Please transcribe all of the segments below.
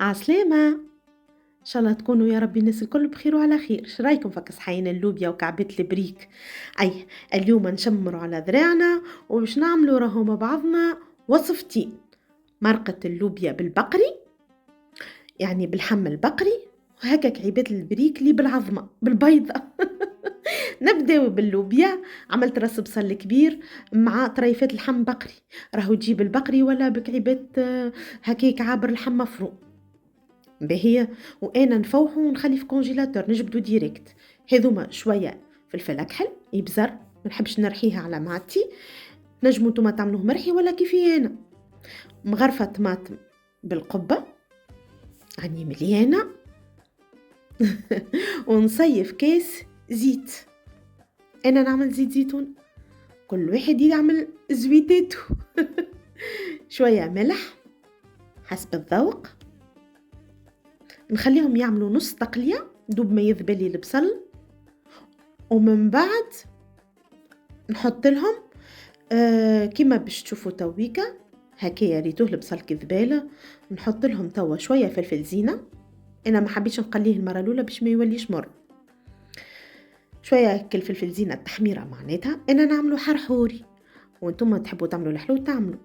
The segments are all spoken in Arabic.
عسلامة. ان شاء الله تكونوا يا ربي الناس الكل بخير وعلى خير. ايش رايكم فكس حين اللوبيا وكعبة البريك؟ اي اليوم نشمروا على ذراعنا وباش نعملوا راهو مع بعضنا وصفتين: مرقة اللوبيا بالبقري، يعني بالحم البقري، وهكا كعبات البريك اللي بالعظمة بالبيضة. نبداو باللوبيا. عملت راس بصل كبير مع طريفات اللحم بقري. راهو تجيب البقري ولا بكعبات هكاك عابر اللحم مفروم باهية. وانا نفوحو ونخلي في كونجيلاتور نجبدو ديريكت. هذوما شويه فلفل اكحل يبزر، ما نحبش نرحيها على معدتي. نجمو نتوما تعملوه مرحي ولا كيفي انا. مغرفه طماطم بالقبه يعني مليانه. ونصيف كاس زيت. انا نعمل زيت زيتون، كل واحد يعمل زويتاتو. شويه ملح حسب الذوق. نخليهم يعملوا نص تقليه دوب ما يذبلي البصل، ومن بعد نحط لهم كيما باش تشوفوا تويكا هكايا ريتوه البصل كذباله. نحط لهم توا شويه فلفل زينه، انا ما حبيتش نقليه المره الاولى باش ما يوليش مر. شويه كل فلفل زينه التحميره معناتها. انا نعملو حرحوري وانتم تحبوا تعملوا الحلو تعملوا.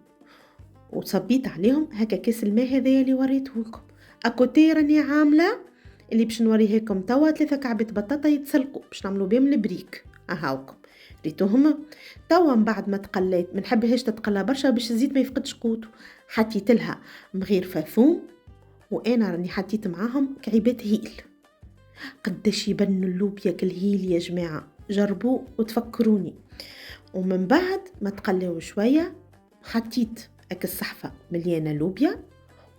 وصبيت عليهم هكا كاس الماء هذايا اللي وريته لكم. اكوتي راني عامله اللي باش نوريه لكم توا 3 كعبة بطاطا يتسلقوا باش نعملوا بهم البريك. اهاوكم ريتوهم. توا من بعد ما تقليت، ما نحبهاش تتقلى برشا باش الزيت ما يفقدش قوته. حطيت لها مغيرفه ثوم، وانا راني حطيت معاهم كعيبات هيل. قداش يبن اللوبيا كالهيل يا جماعه، جربوا وتفكروني. ومن بعد ما تقليو شويه حطيت اك الصحفه مليانه لوبيا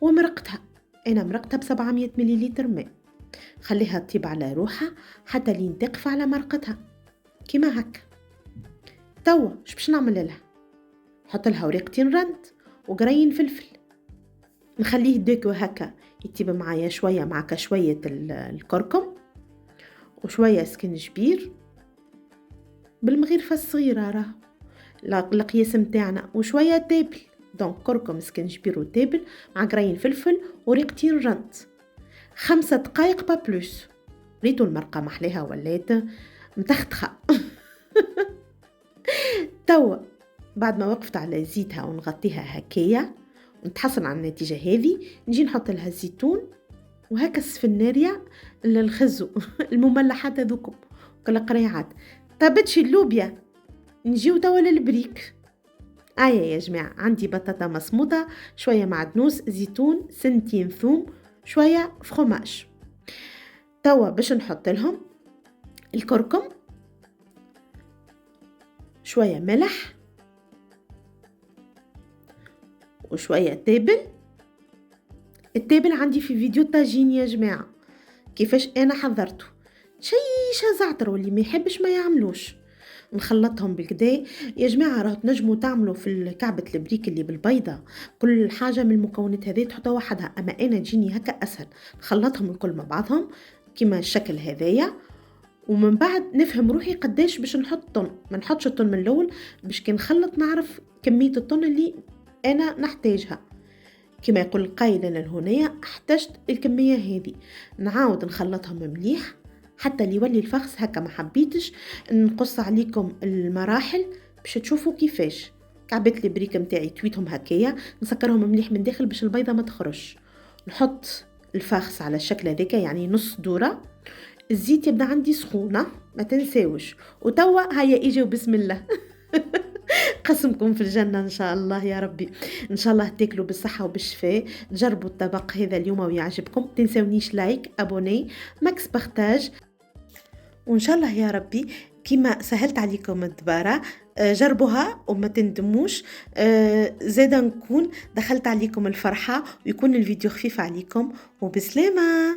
ومرقتها. انا مرقتها ب700 مليلتر ماء. خليها تطيب على روحها حتى لين تقف على مرقتها كيما هكا. توا اش باش نعمل لها؟ نحط لها ورقتين رند وقرين فلفل، نخليه ديكو هكا يطيب معايا شويه معك شويه الكركم وشويه سكنجبير بالمغرفه الصغيره راه القياس متاعنا، وشويه تابل. دونك كركم سكنجبير وتابل مع قرين فلفل ورقتين رند. 5 دقايق با بلوس. ريتو المرقه محليها ولات متختخه. توا بعد ما وقفت على زيتها ونغطيها هكايا ونتحصل على النتيجة هذه، نجي نحط لها الزيتون وهكا السفناريا الخزو. المملحات هذوكم كل قريعات. طابتش اللوبيا، نجيو توا للبريك. يا جماعة عندي بطاطا مصموطة، شوية معدنوس، زيتون، سنتين ثوم، شوية فخوماج. توا باش نحط لهم الكركم، شوية ملح وشوية تابل. التابل عندي في فيديو طاجين يا جماعة كيفاش انا حضرته. شيشة زعتر واللي ما يحبش ما يعملوش. نخلطهم بالكدا يا جماعة. راه تنجموا تعملوا في كعبة البريك اللي بالبيضة كل حاجة من المكونات هذه تحطها وحدها، اما انا تجيني هكا اسهل. نخلطهم الكل مع بعضهم كيما الشكل هذايا، ومن بعد نفهم روحي قداش باش نحط طن. ما نحطش الطن من الاول باش كي نخلط نعرف كمية الطن اللي انا نحتاجها. كما يقول القائل انا هنايا احتجت الكمية هذه. نعاود نخلطهم مليح حتى اللي يولي الفخس هكا. ما حبيتش نقص عليكم المراحل باش تشوفوا كيفاش. كعبت البريك متاعي تويتهم هكايا، نسكرهم مليح من داخل باش البيضة ما تخرج. نحط الفخس على الشكل هذاك يعني نص دورة. الزيت يبدا عندي سخونة ما تنساوش. وتوا هيا اجي وبسم الله. قسمكم في الجنة إن شاء الله يا ربي. إن شاء الله تاكلوا بالصحة وبالشفاء. تجربوا الطبق هذا اليوم ويعجبكم. تنسونيش لايك أبوني ماكس بارتاج. وإن شاء الله يا ربي كما سهلت عليكم الدبارة جربوها وما تندموش. زادا نكون دخلت عليكم الفرحة ويكون الفيديو خفيف عليكم. وبسلامة.